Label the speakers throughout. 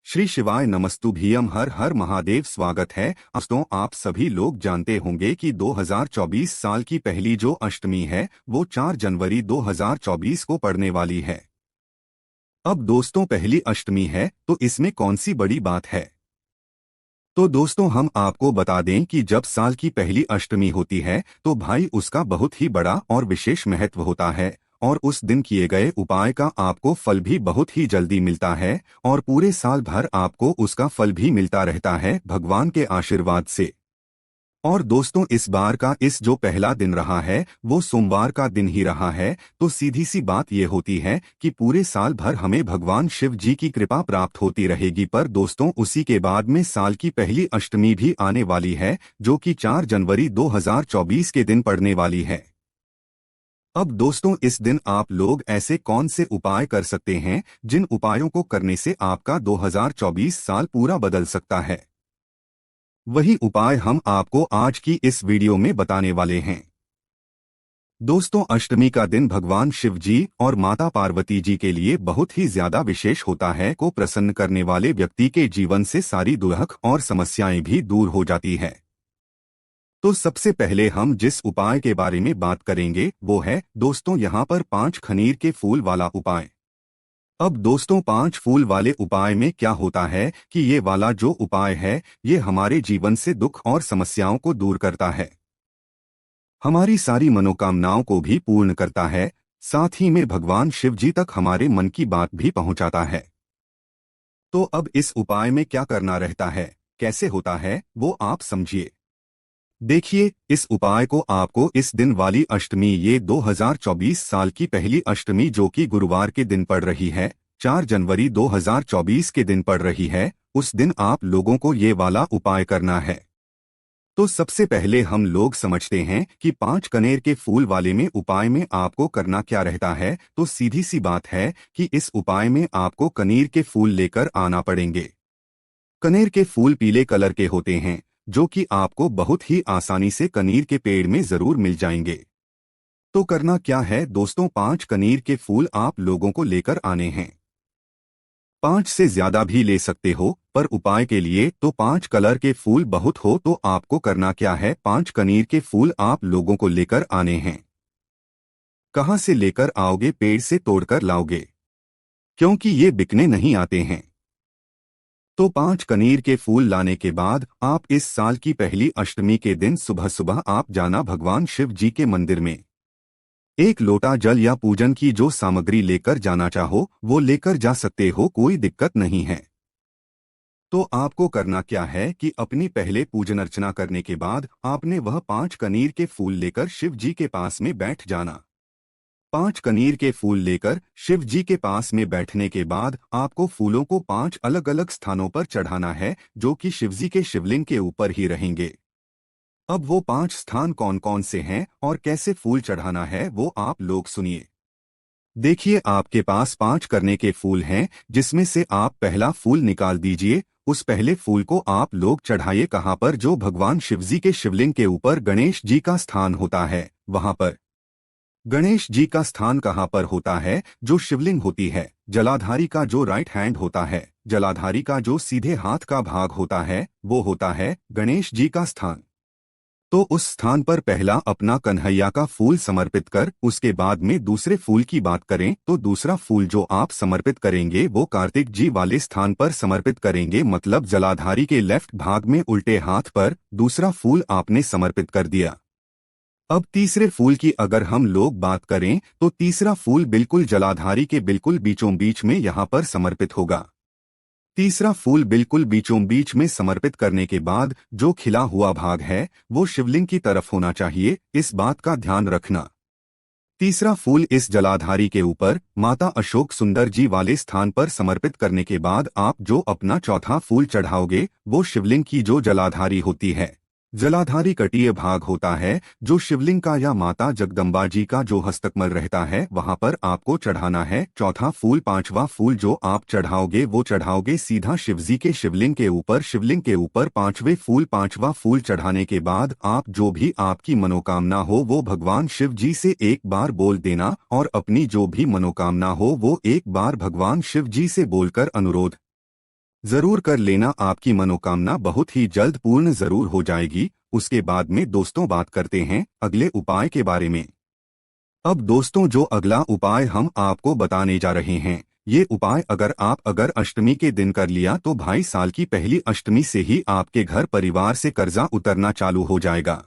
Speaker 1: श्री शिवाय नमस्तुभ्यम हर हर महादेव। स्वागत है दोस्तों। आप सभी लोग जानते होंगे कि 2024 साल की पहली जो अष्टमी है वो 4 जनवरी 2024 को पड़ने वाली है। अब दोस्तों पहली अष्टमी है तो इसमें कौन सी बड़ी बात है। तो दोस्तों हम आपको बता दें कि जब साल की पहली अष्टमी होती है तो भाई उसका बहुत ही बड़ा और विशेष महत्व होता है और उस दिन किए गए उपाय का आपको फल भी बहुत ही जल्दी मिलता है और पूरे साल भर आपको उसका फल भी मिलता रहता है भगवान के आशीर्वाद से। और दोस्तों इस बार का इस जो पहला दिन रहा है वो सोमवार का दिन ही रहा है, तो सीधी सी बात ये होती है कि पूरे साल भर हमें भगवान शिव जी की कृपा प्राप्त होती रहेगी। पर दोस्तों उसी के बाद में साल की पहली अष्टमी भी आने वाली है जो कि 4 जनवरी 2024 के दिन पड़ने वाली है। अब दोस्तों इस दिन आप लोग ऐसे कौन से उपाय कर सकते हैं जिन उपायों को करने से आपका 2024 साल पूरा बदल सकता है। वही उपाय हम आपको आज की इस वीडियो में बताने वाले हैं। दोस्तों अष्टमी का दिन भगवान शिव जी और माता पार्वती जी के लिए बहुत ही ज्यादा विशेष होता है। को प्रसन्न करने वाले व्यक्ति के जीवन से सारी दुख और समस्याएं भी दूर हो जाती है। तो सबसे पहले हम जिस उपाय के बारे में बात करेंगे वो है दोस्तों यहाँ पर 5 खनीर के फूल वाला उपाय। अब दोस्तों 5 फूल वाले उपाय में क्या होता है कि ये वाला जो उपाय है ये हमारे जीवन से दुख और समस्याओं को दूर करता है, हमारी सारी मनोकामनाओं को भी पूर्ण करता है, साथ ही में भगवान शिव जी तक हमारे मन की बात भी पहुंचाता है। तो अब इस उपाय में क्या करना रहता है, कैसे होता है वो आप समझिए। देखिए इस उपाय को आपको इस दिन वाली अष्टमी ये 2024 साल की पहली अष्टमी जो कि गुरुवार के दिन पड़ रही है, 4 जनवरी 2024 के दिन पड़ रही है, उस दिन आप लोगों को ये वाला उपाय करना है। तो सबसे पहले हम लोग समझते हैं कि 5 कनेर के फूल वाले में उपाय में आपको करना क्या रहता है। तो सीधी सी बात है कि इस उपाय में आपको कनेर के फूल लेकर आना पड़ेंगे। कनेर के फूल पीले कलर के होते हैं जो कि आपको बहुत ही आसानी से कनेर के पेड़ में जरूर मिल जाएंगे। तो करना क्या है दोस्तों, 5 कनेर के फूल आप लोगों को लेकर आने हैं। 5 से ज्यादा भी ले सकते हो पर उपाय के लिए तो 5 कलर के फूल बहुत हो। तो आपको करना क्या है, 5 कनेर के फूल आप लोगों को लेकर आने हैं। कहाँ से लेकर आओगे, पेड़ से तोड़कर लाओगे क्योंकि ये बिकने नहीं आते हैं। तो 5 कनेर के फूल लाने के बाद आप इस साल की पहली अष्टमी के दिन सुबह सुबह आप जाना भगवान शिव जी के मंदिर में। 1 लोटा जल या पूजन की जो सामग्री लेकर जाना चाहो वो लेकर जा सकते हो, कोई दिक्कत नहीं है। तो आपको करना क्या है कि अपनी पहले पूजन अर्चना करने के बाद आपने वह 5 कनेर के फूल लेकर शिव जी के पास में बैठ जाना। 5 कनेर के फूल लेकर शिव जी के पास में बैठने के बाद आपको फूलों को 5 अलग अलग स्थानों पर चढ़ाना है जो कि शिव जी के शिवलिंग के ऊपर ही रहेंगे। अब वो 5 स्थान कौन कौन से हैं और कैसे फूल चढ़ाना है वो आप लोग सुनिए। देखिए आपके पास 5 करने के फूल हैं जिसमें से आप पहला फूल निकाल दीजिए। उस पहले फूल को आप लोग चढ़ाइए कहाँ पर, जो भगवान शिवजी के शिवलिंग के ऊपर गणेश जी का स्थान होता है वहां पर। गणेश जी का स्थान कहाँ पर होता है, जो शिवलिंग होती है जलाधारी का जो राइट हैंड होता है, जलाधारी का जो सीधे हाथ का भाग होता है वो होता है गणेश जी का स्थान। तो उस स्थान पर पहला अपना कन्हैया का फूल समर्पित कर उसके बाद में दूसरे फूल की बात करें तो दूसरा फूल जो आप समर्पित करेंगे वो कार्तिक जी वाले स्थान पर समर्पित करेंगे, मतलब जलाधारी के लेफ्ट भाग में उल्टे हाथ पर दूसरा फूल आपने समर्पित कर दिया। अब तीसरे फूल की अगर हम लोग बात करें तो तीसरा फूल बिल्कुल जलाधारी के बिल्कुल बीचों बीच में यहाँ पर समर्पित होगा। तीसरा फूल बिल्कुल बीचों बीच में समर्पित करने के बाद जो खिला हुआ भाग है वो शिवलिंग की तरफ होना चाहिए, इस बात का ध्यान रखना। तीसरा फूल इस जलाधारी के ऊपर माता अशोक सुंदर जी वाले स्थान पर समर्पित करने के बाद आप जो अपना चौथा फूल चढ़ाओगे वो शिवलिंग की जो जलाधारी होती है, जलाधारी कटीय भाग होता है जो शिवलिंग का या माता जगदम्बा जी का जो हस्तकमल रहता है वहां पर आपको चढ़ाना है चौथा फूल। 5वां फूल जो आप चढ़ाओगे वो चढ़ाओगे सीधा शिवजी के शिवलिंग के ऊपर। शिवलिंग के ऊपर 5वां फूल चढ़ाने के बाद आप जो भी आपकी मनोकामना हो वो भगवान शिव जी से एक बार बोल देना और अपनी जो भी मनोकामना हो वो एक बार भगवान शिव जी से बोलकर अनुरोध जरूर कर लेना, आपकी मनोकामना बहुत ही जल्द पूर्ण जरूर हो जाएगी। उसके बाद में दोस्तों बात करते हैं अगले उपाय के बारे में। अब दोस्तों जो अगला उपाय हम आपको बताने जा रहे हैं, ये उपाय अगर अष्टमी के दिन कर लिया तो भाई साल की पहली अष्टमी से ही आपके घर परिवार से कर्जा उतरना चालू हो जाएगा।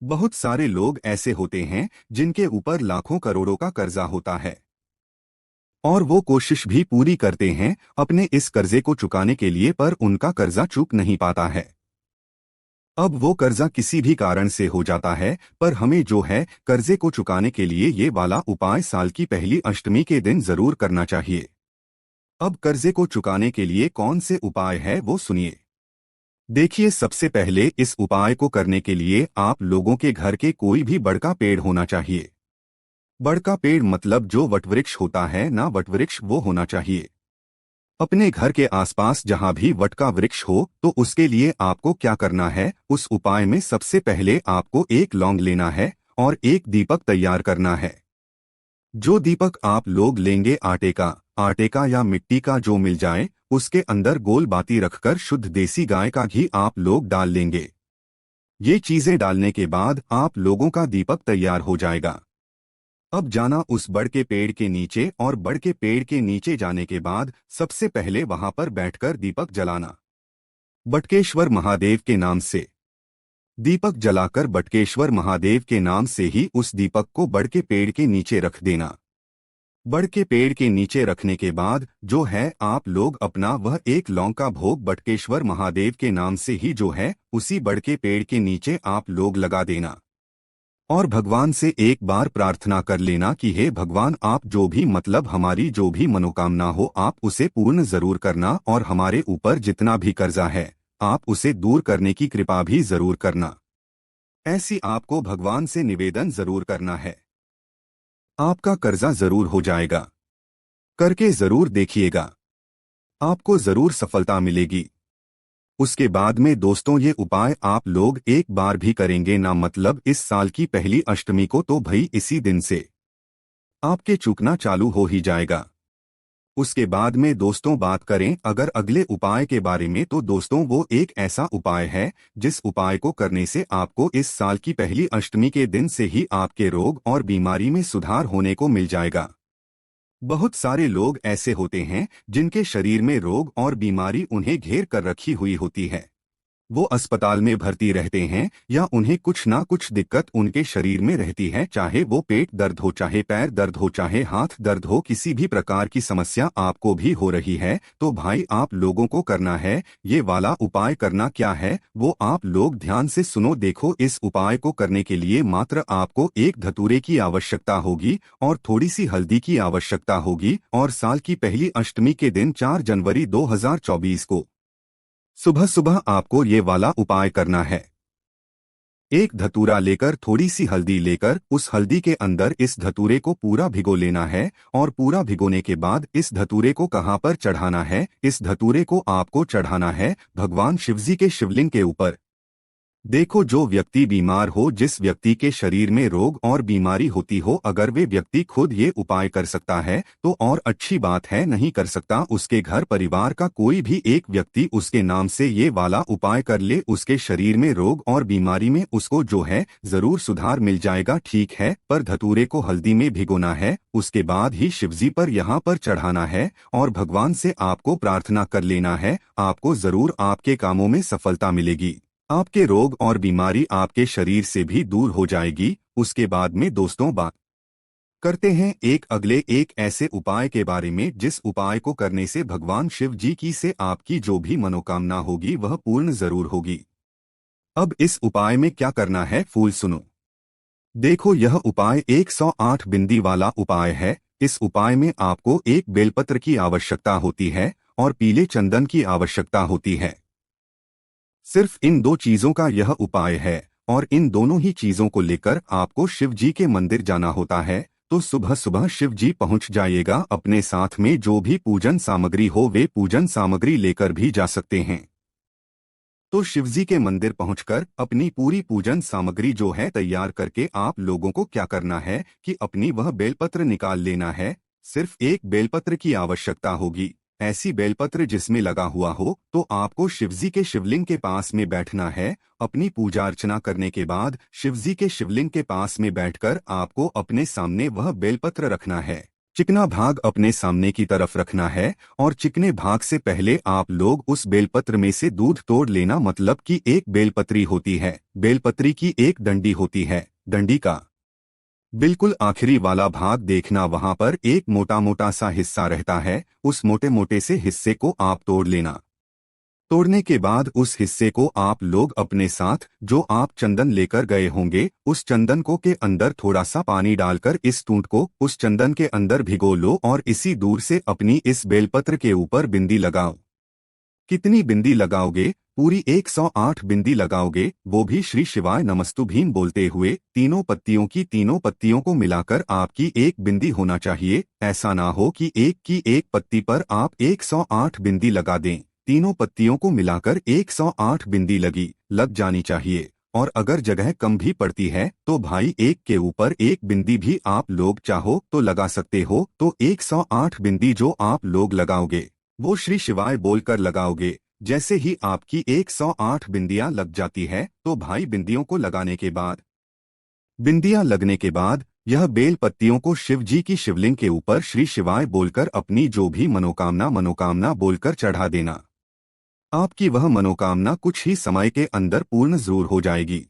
Speaker 1: बहुत सारे लोग ऐसे होते हैं जिनके ऊपर लाखों करोड़ों का कर्जा होता है और वो कोशिश भी पूरी करते हैं अपने इस कर्जे को चुकाने के लिए, पर उनका कर्जा चूक नहीं पाता है। अब वो कर्जा किसी भी कारण से हो जाता है, पर हमें जो है कर्जे को चुकाने के लिए ये वाला उपाय साल की पहली अष्टमी के दिन जरूर करना चाहिए। अब कर्जे को चुकाने के लिए कौन से उपाय है वो सुनिए। देखिए, सबसे पहले इस उपाय को करने के लिए आप लोगों के घर के कोई भी बड़का पेड़ होना चाहिए। बड़का पेड़ मतलब जो वटवृक्ष होता है ना, वटवृक्ष वो होना चाहिए। अपने घर के आसपास जहां भी वट का वृक्ष हो तो उसके लिए आपको क्या करना है, उस उपाय में सबसे पहले आपको एक लौंग लेना है और एक दीपक तैयार करना है। जो दीपक आप लोग लेंगे आटे का या मिट्टी का जो मिल जाए, उसके अंदर गोल बाती रखकर शुद्ध देसी गाय का घी आप लोग डाल लेंगे। ये चीजें डालने के बाद आप लोगों का दीपक तैयार हो जाएगा। अब जाना उस बड़ के पेड़ के नीचे, और बड़ के पेड़ के नीचे जाने के बाद सबसे पहले वहां पर बैठकर दीपक जलाना। बटकेश्वर महादेव के नाम से दीपक जलाकर बटकेश्वर महादेव के नाम से ही उस दीपक को बड़ के पेड़ के नीचे रख देना। बड़ के पेड़ के नीचे रखने के बाद जो है आप लोग अपना वह एक लौंग का भोग बटकेश्वर महादेव के नाम से ही जो है उसी बड़ के पेड़ के नीचे आप लोग लगा देना। और भगवान से एक बार प्रार्थना कर लेना कि हे भगवान, आप जो भी मतलब हमारी जो भी मनोकामना हो आप उसे पूर्ण जरूर करना, और हमारे ऊपर जितना भी कर्जा है आप उसे दूर करने की कृपा भी जरूर करना। ऐसी आपको भगवान से निवेदन जरूर करना है। आपका कर्जा जरूर हो जाएगा। करके जरूर देखिएगा, आपको जरूर सफलता मिलेगी। उसके बाद में दोस्तों ये उपाय आप लोग एक बार भी करेंगे ना, मतलब इस साल की पहली अष्टमी को, तो भाई इसी दिन से आपके चूकना चालू हो ही जाएगा। उसके बाद में दोस्तों बात करें अगर अगले उपाय के बारे में, तो दोस्तों वो एक ऐसा उपाय है जिस उपाय को करने से आपको इस साल की पहली अष्टमी के दिन से ही आपके रोग और बीमारी में सुधार होने को मिल जाएगा। बहुत सारे लोग ऐसे होते हैं जिनके शरीर में रोग और बीमारी उन्हें घेर कर रखी हुई होती है। वो अस्पताल में भर्ती रहते हैं या उन्हें कुछ ना कुछ दिक्कत उनके शरीर में रहती है, चाहे वो पेट दर्द हो, चाहे पैर दर्द हो, चाहे हाथ दर्द हो, किसी भी प्रकार की समस्या आपको भी हो रही है, तो भाई आप लोगों को करना है ये वाला उपाय। करना क्या है वो आप लोग ध्यान से सुनो। देखो, इस उपाय को करने के लिए मात्र आपको एक धतूरे की आवश्यकता होगी और थोड़ी सी हल्दी की आवश्यकता होगी, और साल की पहली अष्टमी के दिन 4 जनवरी 2024 को सुबह सुबह आपको ये वाला उपाय करना है। एक धतूरा लेकर, थोड़ी सी हल्दी लेकर, उस हल्दी के अंदर इस धतूरे को पूरा भिगो लेना है, और पूरा भिगोने के बाद इस धतूरे को कहाँ पर चढ़ाना है, इस धतूरे को आपको चढ़ाना है भगवान शिवजी के शिवलिंग के ऊपर। देखो, जो व्यक्ति बीमार हो, जिस व्यक्ति के शरीर में रोग और बीमारी होती हो, अगर वे व्यक्ति खुद ये उपाय कर सकता है तो और अच्छी बात है। नहीं कर सकता, उसके घर परिवार का कोई भी एक व्यक्ति उसके नाम से ये वाला उपाय कर ले, उसके शरीर में रोग और बीमारी में उसको जो है जरूर सुधार मिल जाएगा। ठीक है, पर धतूरे को हल्दी में भिगोना है, उसके बाद ही शिवजी पर यहाँ पर चढ़ाना है और भगवान से आपको प्रार्थना कर लेना है। आपको जरूर आपके कामों में सफलता मिलेगी, आपके रोग और बीमारी आपके शरीर से भी दूर हो जाएगी। उसके बाद में दोस्तों बात करते हैं एक ऐसे उपाय के बारे में जिस उपाय को करने से भगवान शिव जी की से आपकी जो भी मनोकामना होगी वह पूर्ण जरूर होगी। अब इस उपाय में क्या करना है फूल सुनो। देखो, यह उपाय 108 बिंदी वाला उपाय है। इस उपाय में आपको एक बेलपत्र की आवश्यकता होती है और पीले चंदन की आवश्यकता होती है। सिर्फ इन दो चीजों का यह उपाय है, और इन दोनों ही चीजों को लेकर आपको शिव जी के मंदिर जाना होता है। तो सुबह सुबह शिव जी पहुंच जाइएगा, अपने साथ में जो भी पूजन सामग्री हो वे पूजन सामग्री लेकर भी जा सकते हैं। तो शिवजी के मंदिर पहुंचकर अपनी पूरी पूजन सामग्री जो है तैयार करके आप लोगों को क्या करना है कि अपनी वह बेलपत्र निकाल लेना है। सिर्फ एक बेलपत्र की आवश्यकता होगी। ऐसी बेलपत्र जिसमें लगा हुआ हो तो आपको शिवजी के शिवलिंग के पास में बैठना है। अपनी पूजा अर्चना करने के बाद शिवजी के शिवलिंग के पास में बैठकर आपको अपने सामने वह बेलपत्र रखना है। चिकना भाग अपने सामने की तरफ रखना है और चिकने भाग से पहले आप लोग उस बेलपत्र में से दूध तोड़ लेना। मतलब कि एक बेलपत्री होती है, बेलपत्री की एक डंडी होती है, डंडी का बिल्कुल आखिरी वाला भाग देखना, वहां पर एक मोटा मोटा सा हिस्सा रहता है। उस मोटे मोटे से हिस्से को आप तोड़ लेना। तोड़ने के बाद उस हिस्से को आप लोग अपने साथ जो आप चंदन लेकर गए होंगे उस चंदन को के अंदर थोड़ा सा पानी डालकर इस टूंट को उस चंदन के अंदर भिगो लो और इसी दूर से अपनी इस बेलपत्र के ऊपर बिंदी लगाओ। कितनी बिंदी लगाओगे? पूरी 108 बिंदी लगाओगे, वो भी श्री शिवाय नमस्तुभीम बोलते हुए। तीनों पत्तियों को मिलाकर आपकी एक बिंदी होना चाहिए। ऐसा ना हो कि एक की एक पत्ती पर आप 108 बिंदी लगा दें। तीनों पत्तियों को मिलाकर 108 बिंदी लग जानी चाहिए। और अगर जगह कम भी पड़ती है तो भाई एक के ऊपर एक बिंदी भी आप लोग चाहो तो लगा सकते हो। तो 108 बिंदी जो आप लोग लगाओगे वो श्री शिवाय बोलकर लगाओगे। जैसे ही आपकी 108 बिंदियां लग जाती है तो भाई बिंदियां लगने के बाद यह बेल पत्तियों को शिव जी की शिवलिंग के ऊपर श्री शिवाय बोलकर अपनी जो भी मनोकामना बोलकर चढ़ा देना। आपकी वह मनोकामना कुछ ही समय के अंदर पूर्ण जरूर हो जाएगी।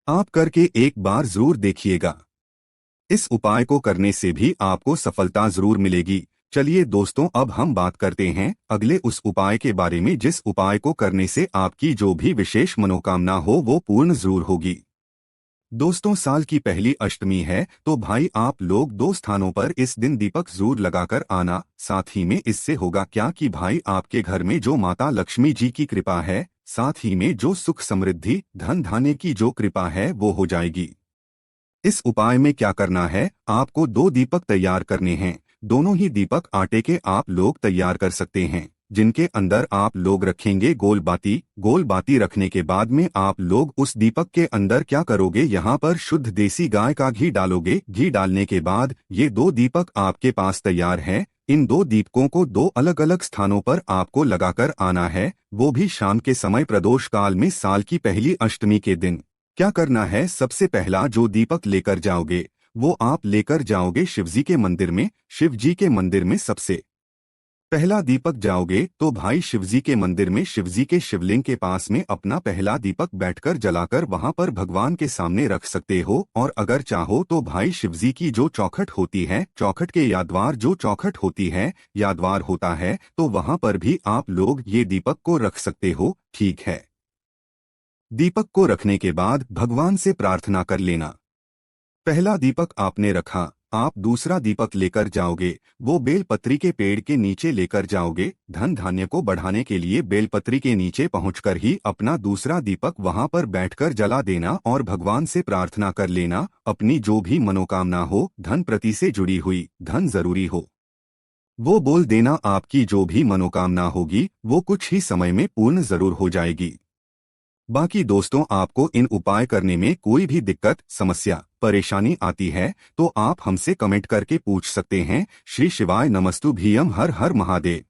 Speaker 1: आप करके एक बार जरूर देखिएगा। इस उपाय को करने से भी आपको सफलता जरूर मिलेगी। चलिए दोस्तों, अब हम बात करते हैं अगले उस उपाय के बारे में जिस उपाय को करने से आपकी जो भी विशेष मनोकामना हो वो पूर्ण जरूर होगी। दोस्तों, साल की पहली अष्टमी है तो भाई आप लोग 2 स्थानों पर इस दिन दीपक जरूर लगाकर आना। साथ ही में इससे होगा क्या कि भाई आपके घर में जो माता लक्ष्मी जी की कृपा है, साथ ही में जो सुख समृद्धि धन धान्य की जो कृपा है वो हो जाएगी। इस उपाय में क्या करना है, आपको 2 दीपक तैयार करने हैं। दोनों ही दीपक आटे के आप लोग तैयार कर सकते हैं, जिनके अंदर आप लोग रखेंगे गोल बाती। गोल बाती रखने के बाद में आप लोग उस दीपक के अंदर क्या करोगे, यहाँ पर शुद्ध देसी गाय का घी डालोगे। घी डालने के बाद ये 2 दीपक आपके पास तैयार हैं। इन 2 दीपकों को 2 अलग अलग स्थानों पर आपको लगाकर आना है, वो भी शाम के समय प्रदोष काल में साल की पहली अष्टमी के दिन। क्या करना है, सबसे पहला जो दीपक लेकर जाओगे वो आप लेकर जाओगे शिवजी के मंदिर में। शिवजी के मंदिर में सबसे पहला दीपक जाओगे तो भाई शिवजी के मंदिर में शिवजी के शिवलिंग के पास में अपना पहला दीपक बैठकर जलाकर वहां पर भगवान के सामने रख सकते हो। और अगर चाहो तो भाई शिवजी की जो चौखट होती है, चौखट के यादवार जो चौखट होती है, यादवार होता है, तो वहां पर भी आप लोग ये दीपक को रख सकते हो। ठीक है, दीपक को रखने के बाद भगवान से प्रार्थना कर लेना। पहला दीपक आपने रखा, आप दूसरा दीपक लेकर जाओगे, वो बेलपत्री के पेड़ के नीचे लेकर जाओगे। धन धान्य को बढ़ाने के लिए बेलपत्री के नीचे पहुंचकर ही अपना दूसरा दीपक वहां पर बैठकर जला देना और भगवान से प्रार्थना कर लेना। अपनी जो भी मनोकामना हो, धन प्रति से जुड़ी हुई, धन जरूरी हो, वो बोल देना। आपकी जो भी मनोकामना होगी वो कुछ ही समय में पूर्ण जरूर हो जाएगी। बाकी दोस्तों, आपको इन उपाय करने में कोई भी दिक्कत, समस्या, परेशानी आती है तो आप हमसे कमेंट करके पूछ सकते हैं। श्री शिवाय नमस्तुभ्यम। हर हर महादेव।